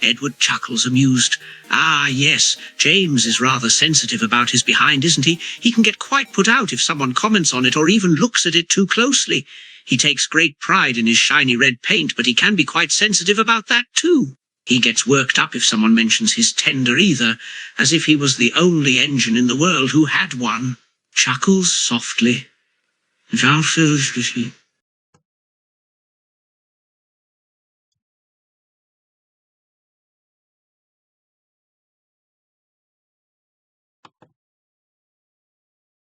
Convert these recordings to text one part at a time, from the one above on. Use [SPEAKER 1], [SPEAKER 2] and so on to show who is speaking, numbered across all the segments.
[SPEAKER 1] Edward chuckles, amused. Ah, yes, James is rather sensitive about his behind, isn't he? He can get quite put out if someone comments on it or even looks at it too closely. He takes great pride in his shiny red paint, but he can be quite sensitive about that too. He gets worked up if someone mentions his tender either, as if he was the only engine in the world who had one. Chuckles softly.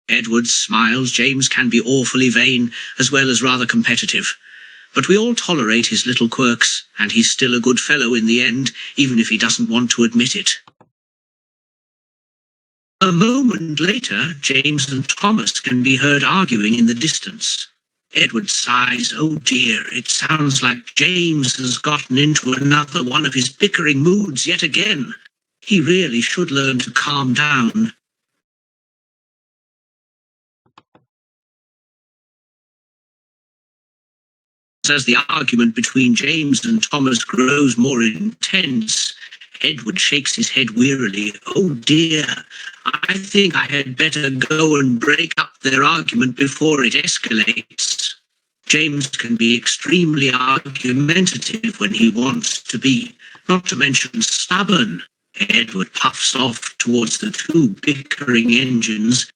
[SPEAKER 1] Edward smiles. James can be awfully vain, as well as rather competitive. But we all tolerate his little quirks, and he's still a good fellow in the end, even if he doesn't want to admit it. A moment later, James and Thomas can be heard arguing in the distance. Edward sighs. Oh dear, it sounds like James has gotten into another one of his bickering moods yet again. He really should learn to calm down. As the argument between James and Thomas grows more intense, Edward shakes his head wearily. Oh dear, I think I had better go and break up their argument before it escalates. James can be extremely argumentative when he wants to be, not to mention stubborn. Edward puffs off towards the two bickering engines.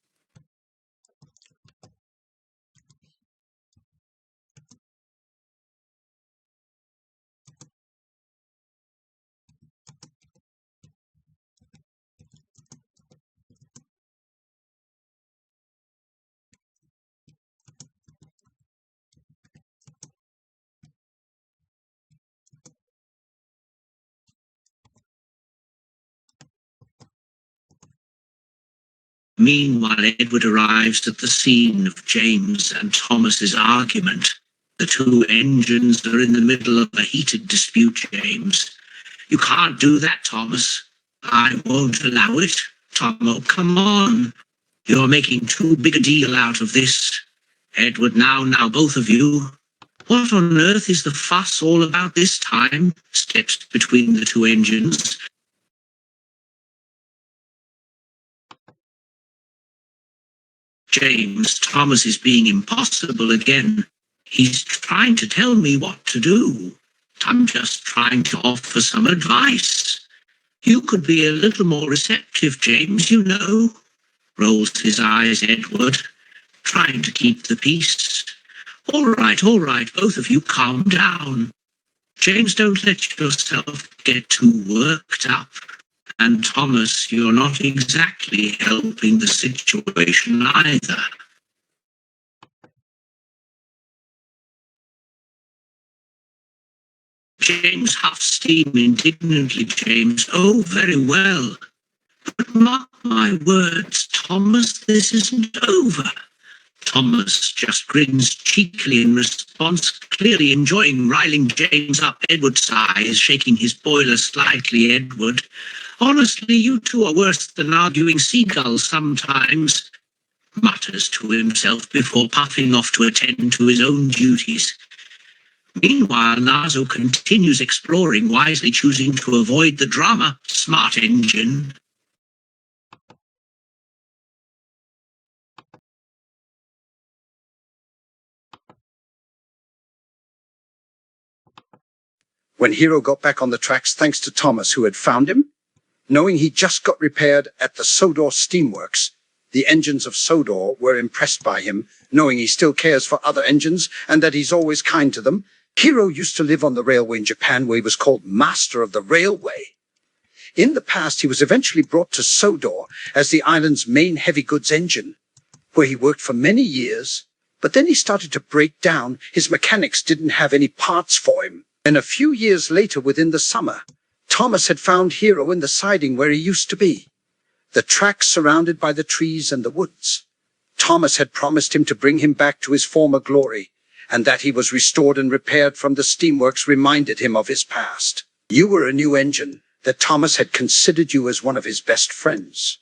[SPEAKER 1] Meanwhile, Edward arrives at the scene of James and Thomas's argument. The two engines are in the middle of a heated dispute, James. You can't do that, Thomas. I won't allow it. Tom, oh, come on. You're making too big a deal out of this. Edward, now, both of you. What on earth is the fuss all about this time? Steps between the two engines. James, Thomas is being impossible again. He's trying to tell me what to do. I'm just trying to offer some advice. You could be a little more receptive, James, you know. Rolls his eyes, Edward, trying to keep the peace. All right, both of you calm down. James, don't let yourself get too worked up. And Thomas, you're not exactly helping the situation either. James huffs steam indignantly. James, oh, very well. But mark my words, Thomas, this isn't over. Thomas just grins cheekily in response, clearly enjoying riling James up. Edward sighs, shaking his boiler slightly. Edward, honestly, you two are worse than arguing seagulls sometimes, mutters to himself before puffing off to attend to his own duties. Meanwhile, Nazo continues exploring, wisely choosing to avoid the drama. Smart engine.
[SPEAKER 2] When Hero got back on the tracks thanks to Thomas, who had found him, knowing he just got repaired at the Sodor steamworks, the engines of Sodor were impressed by him, knowing he still cares for other engines and that he's always kind to them. Hero used to live on the railway in Japan, where he was called Master of the Railway. In the past, he was eventually brought to Sodor as the island's main heavy goods engine, where he worked for many years, but then he started to break down. His mechanics didn't have any parts for him. And a few years later, within the summer, Thomas had found Hero in the siding where he used to be, the tracks surrounded by the trees and the woods. Thomas had promised him to bring him back to his former glory, and that he was restored and repaired from the steamworks reminded him of his past. You were a new engine, that Thomas had considered you as one of his best friends.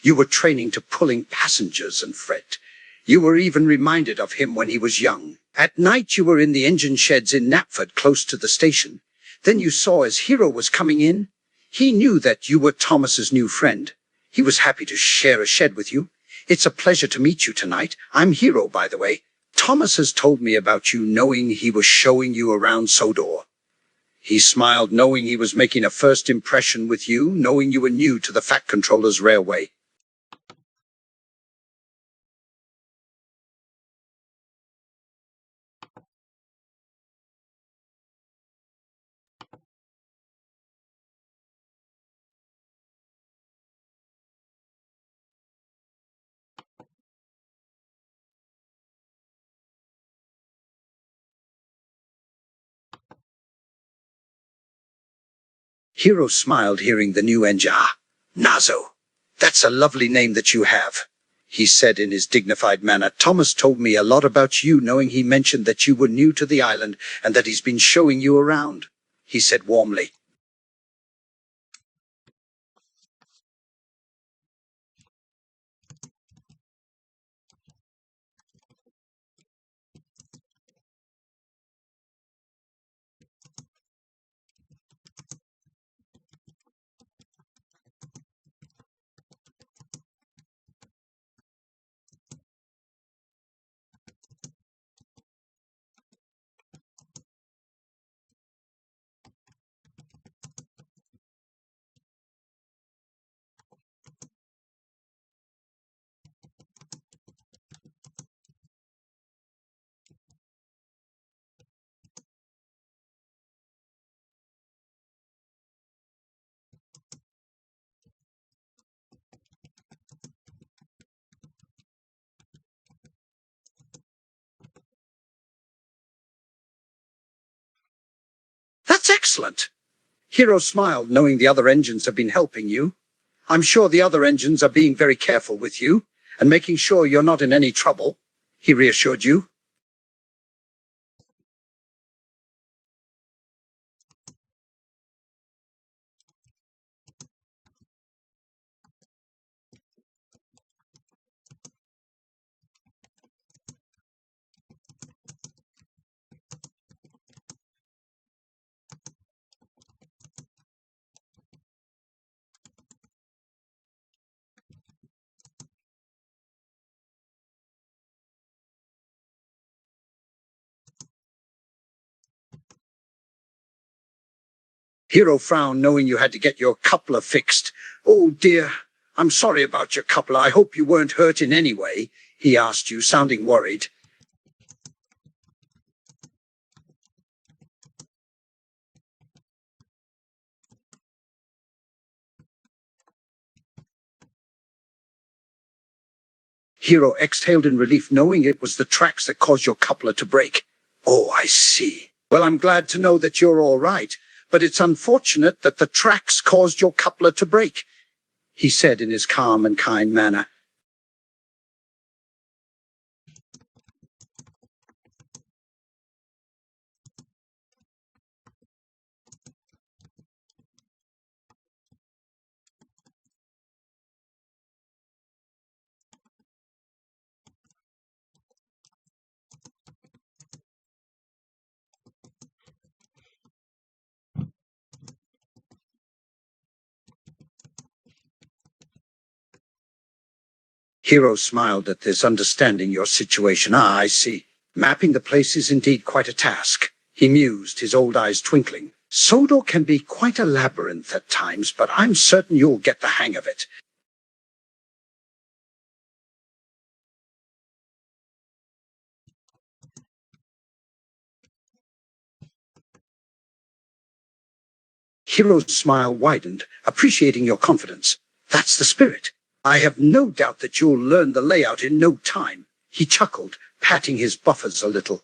[SPEAKER 2] You were training to pulling passengers and freight. You were even reminded of him when he was young. At night you were in the engine sheds in Knapford, close to the station, Then you saw as Hero was coming in. He knew that you were Thomas's new friend. He was happy to share a shed with you. It's a pleasure to meet you tonight. I'm Hero, by the way. Thomas has told me about you, knowing he was showing you around Sodor. He smiled, knowing he was making a first impression with you, knowing you were new to the Fat Controller's railway. Hero smiled, hearing the new engine. Ah, Nazo. That's a lovely name that you have, he said in his dignified manner. Thomas told me a lot about you, knowing he mentioned that you were new to the island and that he's been showing you around, he said warmly. That's excellent. Hero smiled, knowing the other engines have been helping you. I'm sure the other engines are being very careful with you and making sure you're not in any trouble, he reassured you. Hero frowned, knowing you had to get your coupler fixed. Oh dear, I'm sorry about your coupler. I hope you weren't hurt in any way, he asked you, sounding worried. Hero exhaled in relief, knowing it was the tracks that caused your coupler to break. Oh, I see. Well, I'm glad to know that you're all right, but it's unfortunate that the tracks caused your coupler to break, he said in his calm and kind manner. Hero smiled at this, understanding your situation. Ah, I see. Mapping the place is indeed quite a task, he mused, his old eyes twinkling. Sodor can be quite a labyrinth at times, but I'm certain you'll get the hang of it. Hero's smile widened, appreciating your confidence. That's the spirit. I have no doubt that you'll learn the layout in no time, he chuckled, patting his buffers a little.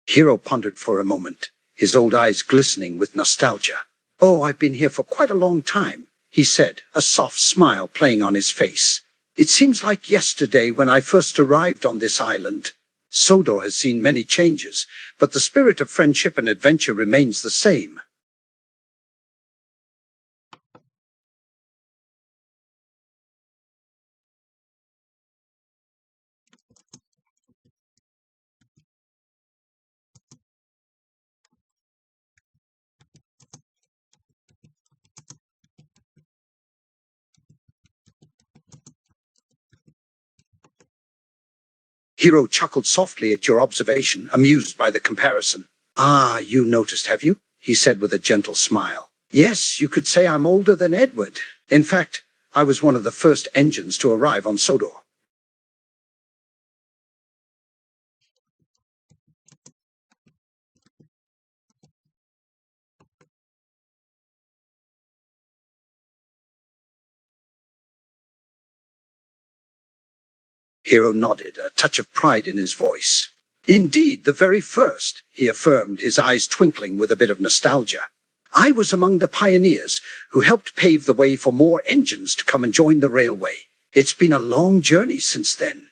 [SPEAKER 2] Hero pondered for a moment, his old eyes glistening with nostalgia. Oh, I've been here for quite a long time, he said, a soft smile playing on his face. It seems like yesterday when I first arrived on this island. Sodor has seen many changes, but the spirit of friendship and adventure remains the same. Hero chuckled softly at your observation, amused by the comparison. Ah, you noticed, have you? He said with a gentle smile. Yes, you could say I'm older than Edward. In fact, I was one of the first engines to arrive on Sodor. Hero nodded, a touch of pride in his voice. Indeed, the very first, he affirmed, his eyes twinkling with a bit of nostalgia. I was among the pioneers who helped pave the way for more engines to come and join the railway. It's been a long journey since then.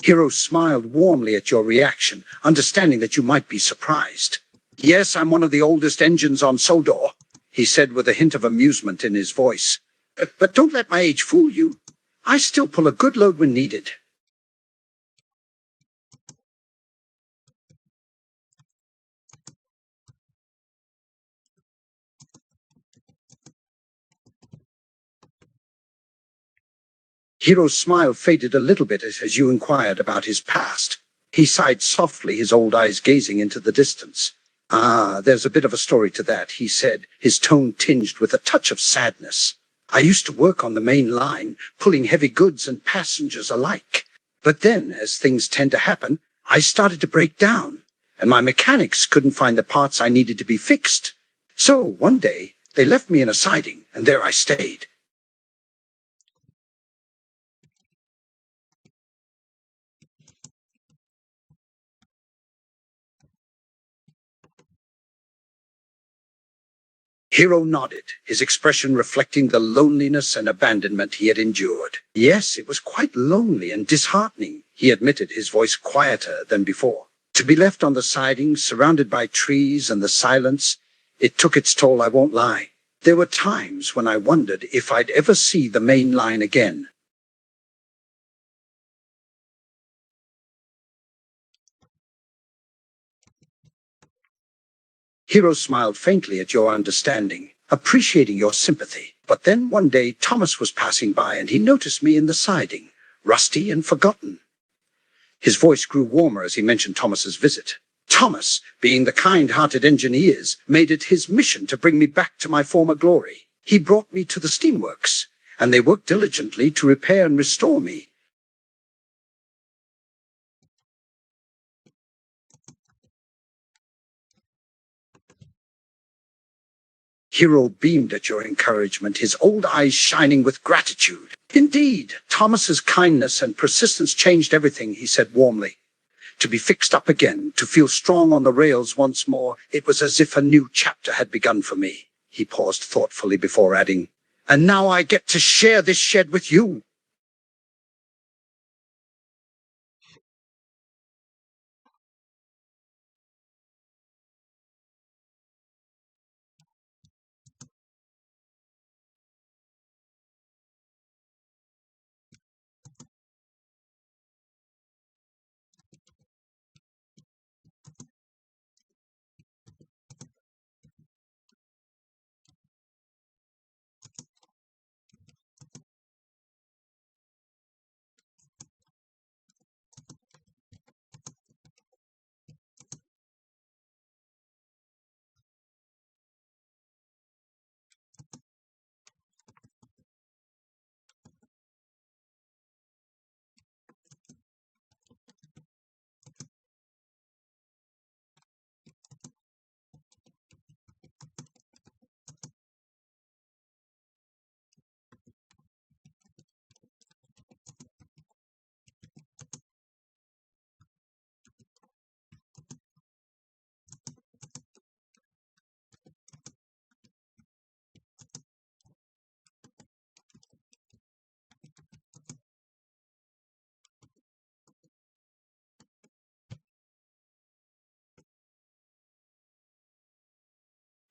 [SPEAKER 2] Hero smiled warmly at your reaction, understanding that you might be surprised. Yes, I'm one of the oldest engines on Sodor, he said with a hint of amusement in his voice. But don't let my age fool you. I still pull a good load when needed. Hero's smile faded a little bit as you inquired about his past. He sighed softly, his old eyes gazing into the distance. Ah, there's a bit of a story to that, he said, his tone tinged with a touch of sadness. I used to work on the main line, pulling heavy goods and passengers alike. But then, as things tend to happen, I started to break down, and my mechanics couldn't find the parts I needed to be fixed. So one day, they left me in a siding, and there I stayed. Hero nodded, his expression reflecting the loneliness and abandonment he had endured. Yes, it was quite lonely and disheartening, he admitted, his voice quieter than before. To be left on the siding, surrounded by trees and the silence, it took its toll, I won't lie. There were times when I wondered if I'd ever see the main line again. Hero smiled faintly at your understanding, appreciating your sympathy. But then one day Thomas was passing by and he noticed me in the siding, rusty and forgotten. His voice grew warmer as he mentioned Thomas's visit. Thomas, being the kind-hearted engineer he is, made it his mission to bring me back to my former glory. He brought me to the steamworks, and they worked diligently to repair and restore me. Hero beamed at your encouragement, his old eyes shining with gratitude. Indeed, Thomas's kindness and persistence changed everything, he said warmly. To be fixed up again, to feel strong on the rails once more, it was as if a new chapter had begun for me. He paused thoughtfully before adding, and now I get to share this shed with you.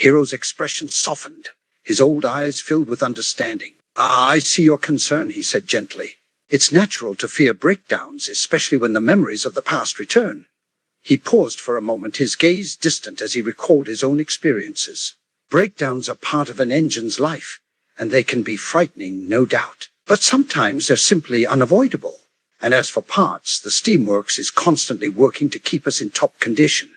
[SPEAKER 2] Hero's expression softened, his old eyes filled with understanding. Ah, I see your concern, he said gently. It's natural to fear breakdowns, especially when the memories of the past return. He paused for a moment, his gaze distant as he recalled his own experiences. Breakdowns are part of an engine's life, and they can be frightening, no doubt. But sometimes they're simply unavoidable. And as for parts, the steamworks is constantly working to keep us in top condition.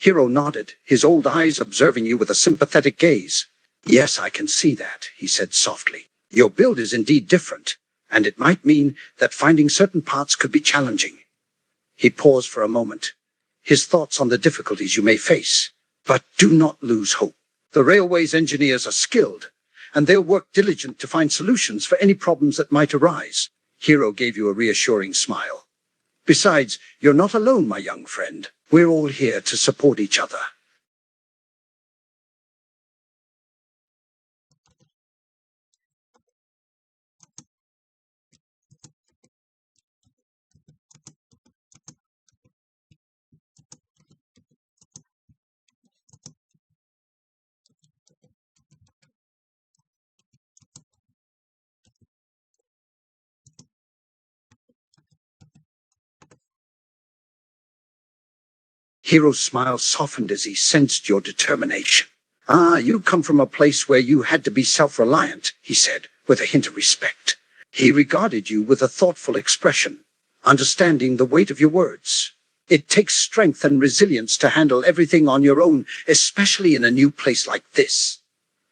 [SPEAKER 2] Hero nodded, his old eyes observing you with a sympathetic gaze. Yes, I can see that, he said softly. Your build is indeed different, and it might mean that finding certain parts could be challenging. He paused for a moment, his thoughts on the difficulties you may face. But do not lose hope. The railway's engineers are skilled, and they'll work diligent to find solutions for any problems that might arise. Hero gave you a reassuring smile. Besides, you're not alone, my young friend. We're all here to support each other. Hero's smile softened as he sensed your determination. Ah, you come from a place where you had to be self-reliant, he said, with a hint of respect. He regarded you with a thoughtful expression, understanding the weight of your words. It takes strength and resilience to handle everything on your own, especially in a new place like this.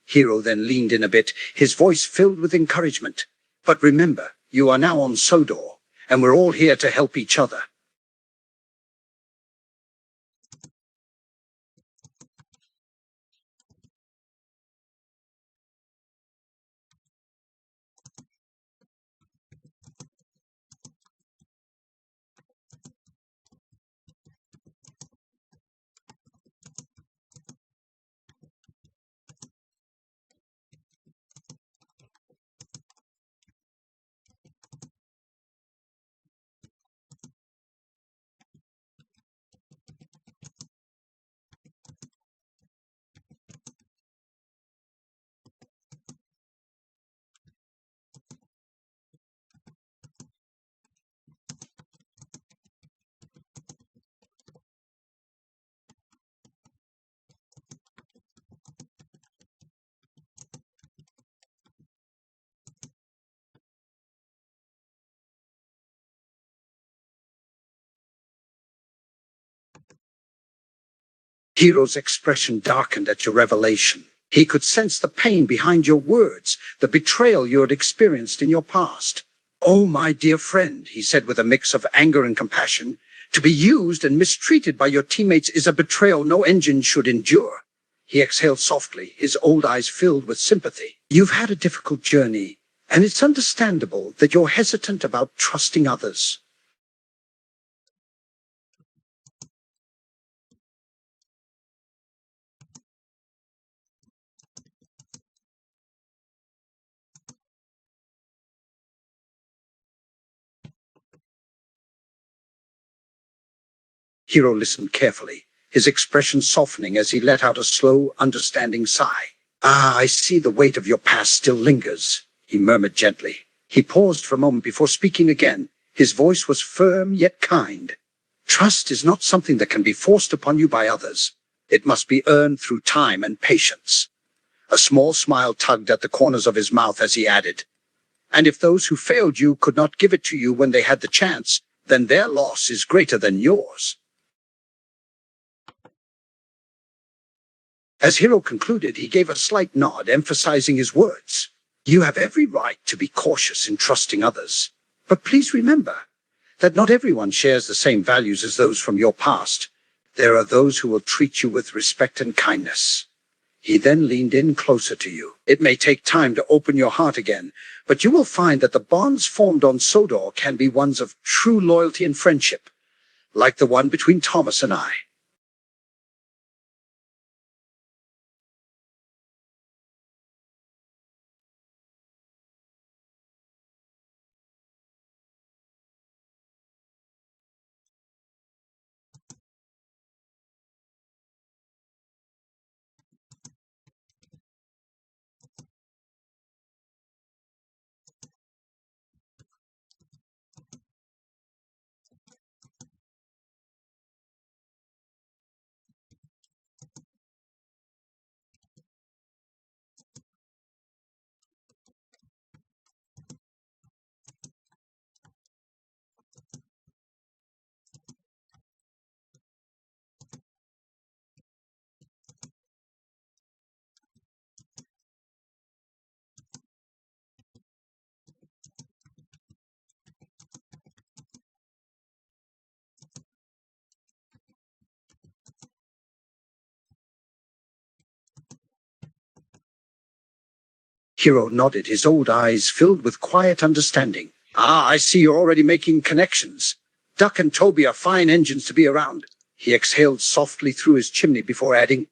[SPEAKER 2] Hero then leaned in a bit, his voice filled with encouragement. But remember, you are now on Sodor, and we're all here to help each other. Hero's expression darkened at your revelation. He could sense the pain behind your words, the betrayal you had experienced in your past. Oh, my dear friend, he said with a mix of anger and compassion, to be used and mistreated by your teammates is a betrayal no engine should endure. He exhaled softly, his old eyes filled with sympathy. You've had a difficult journey, and it's understandable that you're hesitant about trusting others. Hero listened carefully, his expression softening as he let out a slow, understanding sigh. Ah, I see the weight of your past still lingers, he murmured gently. He paused for a moment before speaking again. His voice was firm yet kind. Trust is not something that can be forced upon you by others. It must be earned through time and patience. A small smile tugged at the corners of his mouth as he added, And if those who failed you could not give it to you when they had the chance, then their loss is greater than yours. As Hero concluded, he gave a slight nod, emphasizing his words. You have every right to be cautious in trusting others. But please remember that not everyone shares the same values as those from your past. There are those who will treat you with respect and kindness. He then leaned in closer to you. It may take time to open your heart again, but you will find that the bonds formed on Sodor can be ones of true loyalty and friendship, like the one between Thomas and I. Hero nodded, his old eyes filled with quiet understanding. Ah, I see you're already making connections. Duck and Toby are fine engines to be around. He exhaled softly through his chimney before adding,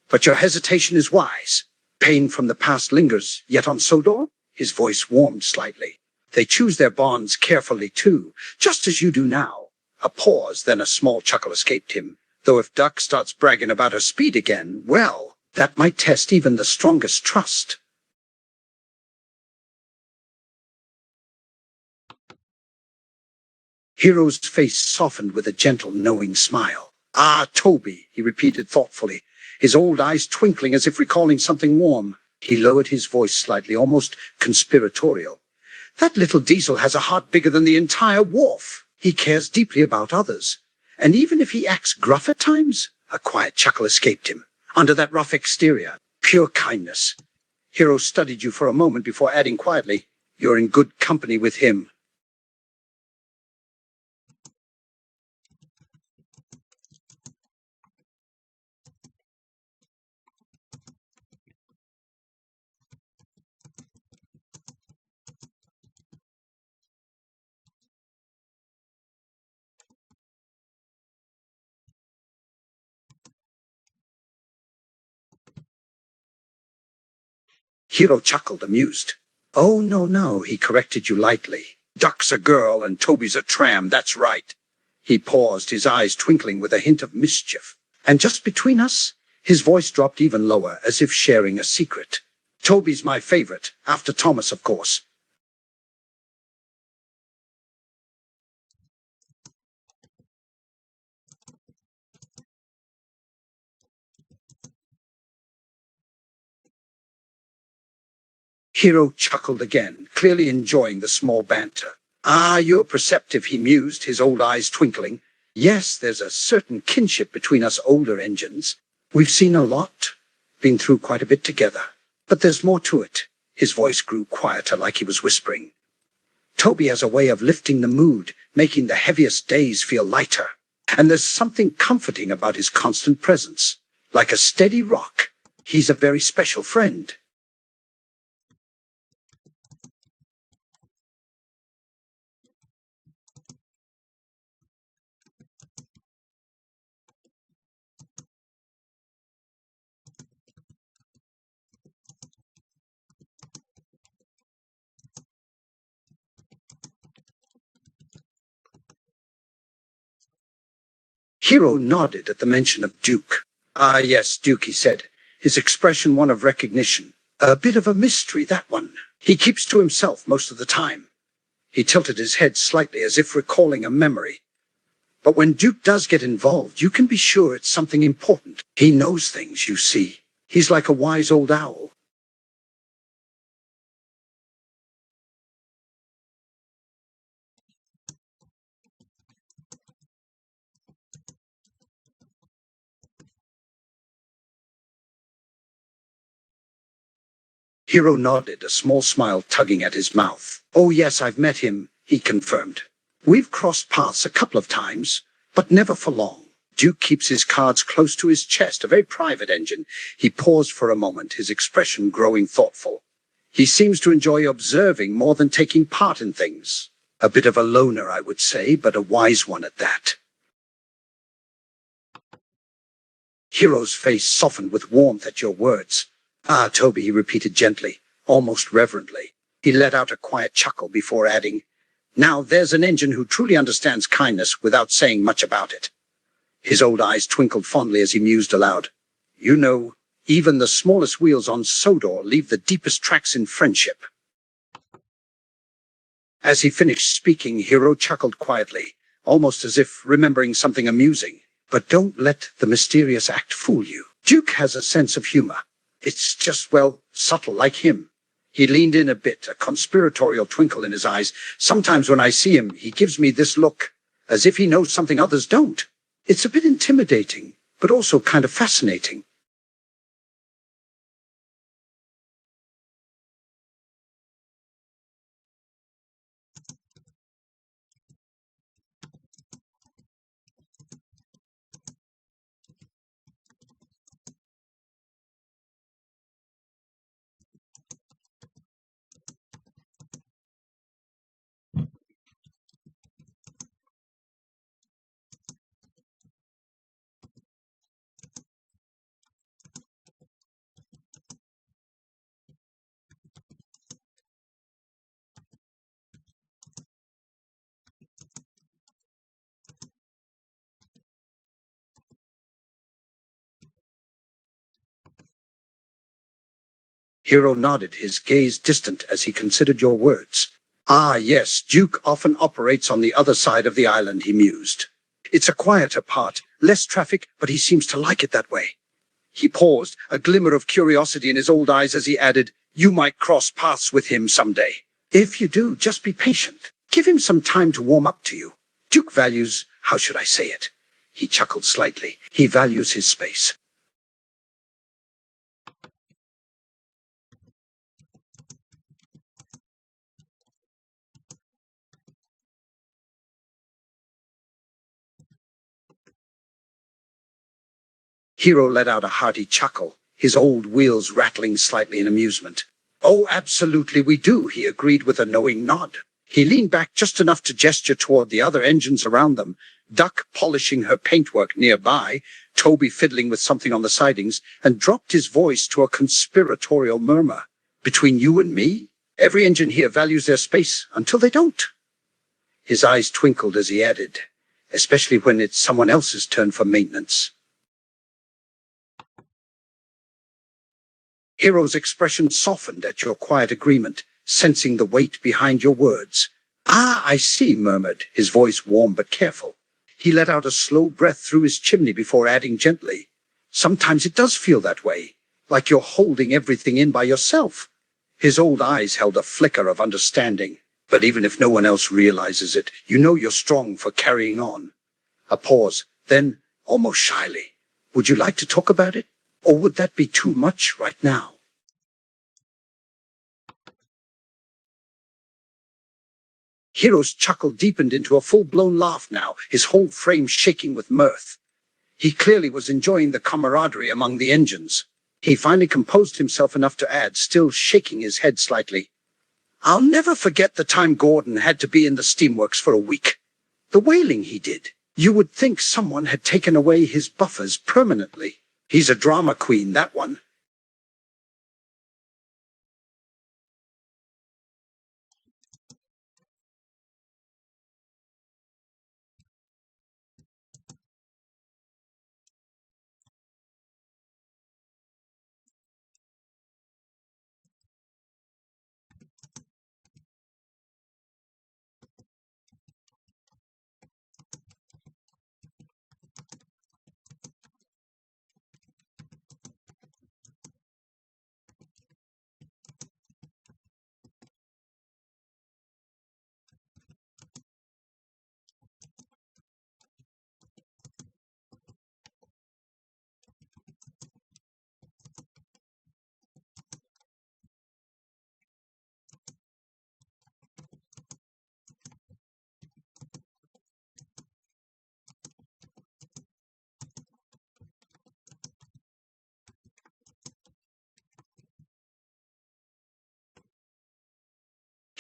[SPEAKER 2] but your hesitation is wise. Pain from the past lingers, yet on Sodor? His voice warmed slightly. They choose their bonds carefully, too, just as you do now. A pause, then a small chuckle escaped him. Though if Duck starts bragging about her speed again, well, that might test even the strongest trust. Hero's face softened with a gentle, knowing smile. Ah, Toby, he repeated thoughtfully, his old eyes twinkling as if recalling something warm. He lowered his voice slightly, almost conspiratorial. That little diesel has a heart bigger than the entire wharf. He cares deeply about others. And even if he acts gruff at times, a quiet chuckle escaped him. Under that rough exterior, pure kindness. Hero studied you for a moment before adding quietly, you're in good company with him. Hero chuckled, amused. Oh, no, no, he corrected you lightly. Duck's a girl and Toby's a tram, that's right. He paused, his eyes twinkling with a hint of mischief. And just between us, his voice dropped even lower, as if sharing a secret. Toby's my favorite, after Thomas, of course. Hero chuckled again, clearly enjoying the small banter. Ah, you're perceptive, he mused, his old eyes twinkling. Yes, there's a certain kinship between us older engines. We've seen a lot, been through quite a bit together. But there's more to it. His voice grew quieter, like he was whispering. Toby has a way of lifting the mood, making the heaviest days feel lighter. And there's something comforting about his constant presence. Like a steady rock. He's a very special friend. Hero nodded at the mention of Duke. Ah, yes, Duke, he said, his expression one of recognition. A bit of a mystery, that one. He keeps to himself most of the time. He tilted his head slightly as if recalling a memory. But when Duke does get involved, you can be sure it's something important. He knows things, you see. He's like a wise old owl. Hero nodded, a small smile tugging at his mouth. Oh yes, I've met him, he confirmed. We've crossed paths a couple of times, but never for long. Duke keeps his cards close to his chest, a very private engine. He paused for a moment, his expression growing thoughtful. He seems to enjoy observing more than taking part in things. A bit of a loner, I would say, but a wise one at that. Hero's face softened with warmth at your words. Ah, Toby, he repeated gently, almost reverently. He let out a quiet chuckle before adding, Now there's an engine who truly understands kindness without saying much about it. His old eyes twinkled fondly as he mused aloud. You know, even the smallest wheels on Sodor leave the deepest tracks in friendship. As he finished speaking, Hero chuckled quietly, almost as if remembering something amusing. But don't let the mysterious act fool you. Duke has a sense of humor. It's just, well, subtle like him. He leaned in a bit, a conspiratorial twinkle in his eyes. Sometimes when I see him, he gives me this look, as if he knows something others don't. It's a bit intimidating, but also kind of fascinating. Hero nodded, his gaze distant as he considered your words. Ah, yes, Duke often operates on the other side of the island, he mused. It's a quieter part, less traffic, but he seems to like it that way. He paused, a glimmer of curiosity in his old eyes as he added, You might cross paths with him someday. If you do, just be patient. Give him some time to warm up to you. Duke values, how should I say it? He chuckled slightly. He values his space. Hero let out a hearty chuckle, his old wheels rattling slightly in amusement. Oh, absolutely we do, he agreed with a knowing nod. He leaned back just enough to gesture toward the other engines around them, Duck polishing her paintwork nearby, Toby fiddling with something on the sidings, and dropped his voice to a conspiratorial murmur. Between you and me, every engine here values their space until they don't. His eyes twinkled as he added, especially when it's someone else's turn for maintenance. Hero's expression softened at your quiet agreement, sensing the weight behind your words. Ah, I see, murmured, his voice warm but careful. He let out a slow breath through his chimney before adding gently, Sometimes it does feel that way, like you're holding everything in by yourself. His old eyes held a flicker of understanding, but even if no one else realizes it, you know you're strong for carrying on. A pause, then, almost shyly, Would you like to talk about it? Or would that be too much right now? Hero's chuckle deepened into a full-blown laugh now, his whole frame shaking with mirth. He clearly was enjoying the camaraderie among the engines. He finally composed himself enough to add, still shaking his head slightly, I'll never forget the time Gordon had to be in the steamworks for a week. The wailing he did. You would think someone had taken away his buffers permanently. He's a drama queen, that one.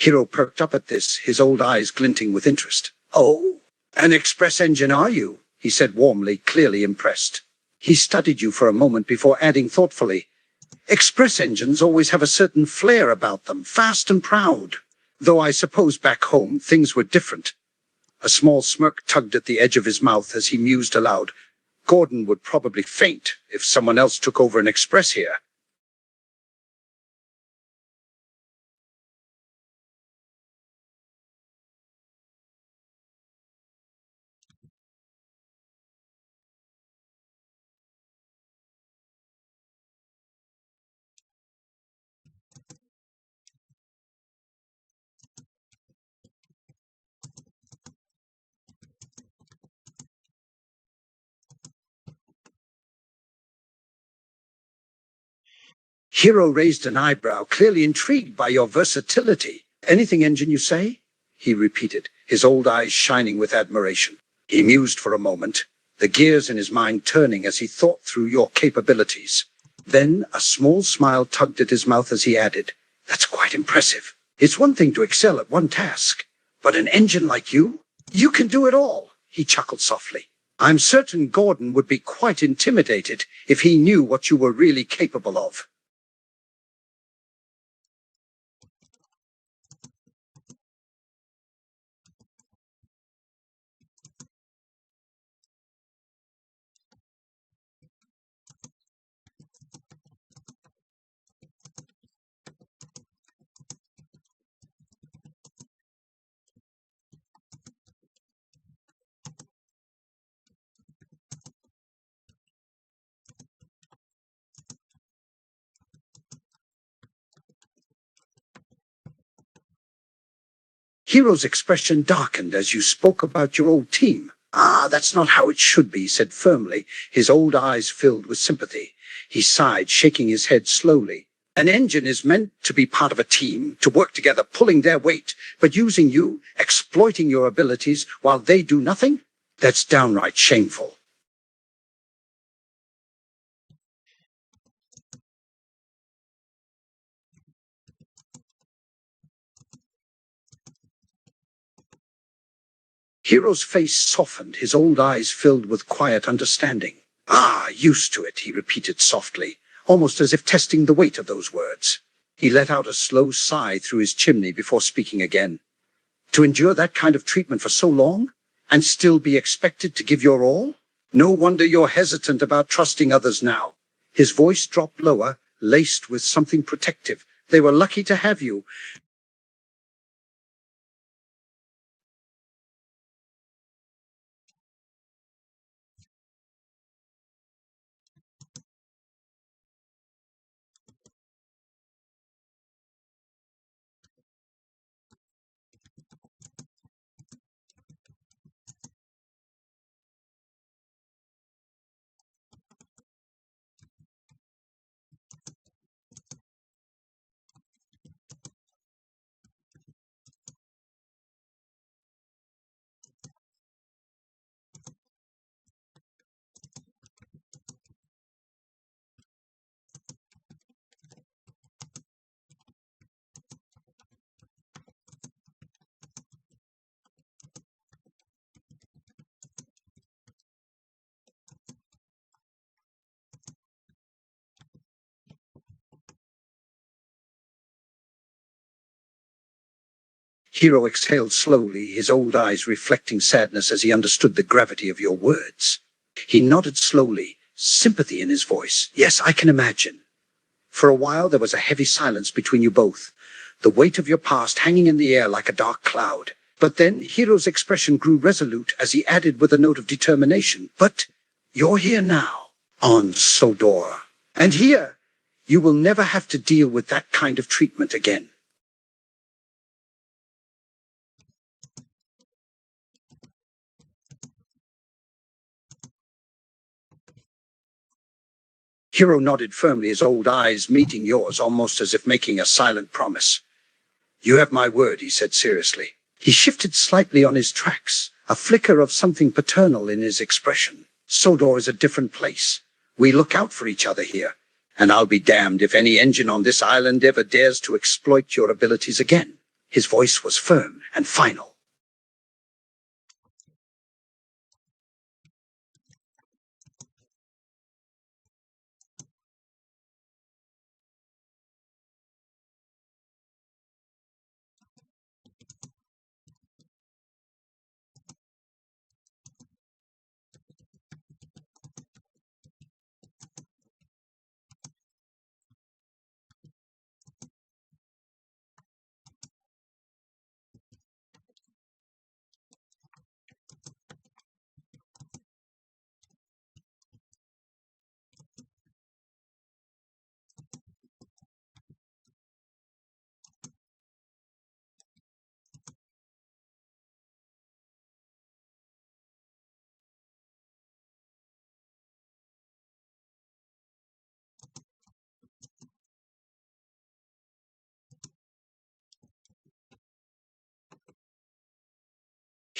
[SPEAKER 2] Hiro perked up at this, his old eyes glinting with interest. Oh, an express engine are you? He said warmly, clearly impressed. He studied you for a moment before adding thoughtfully, express engines always have a certain flair about them, fast and proud. Though I suppose back home things were different. A small smirk tugged at the edge of his mouth as he mused aloud. Gordon would probably faint if someone else took over an express here. Hiro raised an eyebrow, clearly intrigued by your versatility. Anything engine, you say? He repeated, his old eyes shining with admiration. He mused for a moment, the gears in his mind turning as he thought through your capabilities. Then a small smile tugged at his mouth as he added, that's quite impressive. It's one thing to excel at one task, but an engine like you can do it all. He chuckled softly. I'm certain Gordon would be quite intimidated if he knew what you were really capable of. Hiro's expression darkened as you spoke about your old team. Ah, that's not how it should be, he said firmly, his old eyes filled with sympathy. He sighed, shaking his head slowly. An engine is meant to be part of a team, to work together, pulling their weight, but using you, exploiting your abilities while they do nothing? That's downright shameful. Hiro's face softened, his old eyes filled with quiet understanding. Ah, used to it, he repeated softly, almost as if testing the weight of those words. He let out a slow sigh through his chimney before speaking again. To endure that kind of treatment for so long, and still be expected to give your all? No wonder you're hesitant about trusting others now. His voice dropped lower, laced with something protective. They were lucky to have you. Hiro exhaled slowly, his old eyes reflecting sadness as he understood the gravity of your words. He nodded slowly, sympathy in his voice. Yes, I can imagine. For a while there was a heavy silence between you both, the weight of your past hanging in the air like a dark cloud. But then Hiro's expression grew resolute as he added with a note of determination, but you're here now, on Sodor. And here, you will never have to deal with that kind of treatment again. Hiro nodded firmly, his old eyes meeting yours almost as if making a silent promise. You have my word, he said seriously. He shifted slightly on his tracks, a flicker of something paternal in his expression. Sodor is a different place. We look out for each other here, and I'll be damned if any engine on this island ever dares to exploit your abilities again. His voice was firm and final.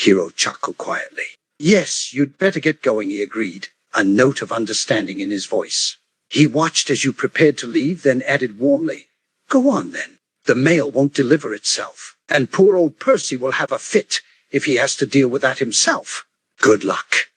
[SPEAKER 2] Hero chuckled quietly. Yes, you'd better get going, he agreed, a note of understanding in his voice. He watched as you prepared to leave, then added warmly, Go on then. The mail won't deliver itself, and poor old Percy will have a fit if he has to deal with that himself. Good luck.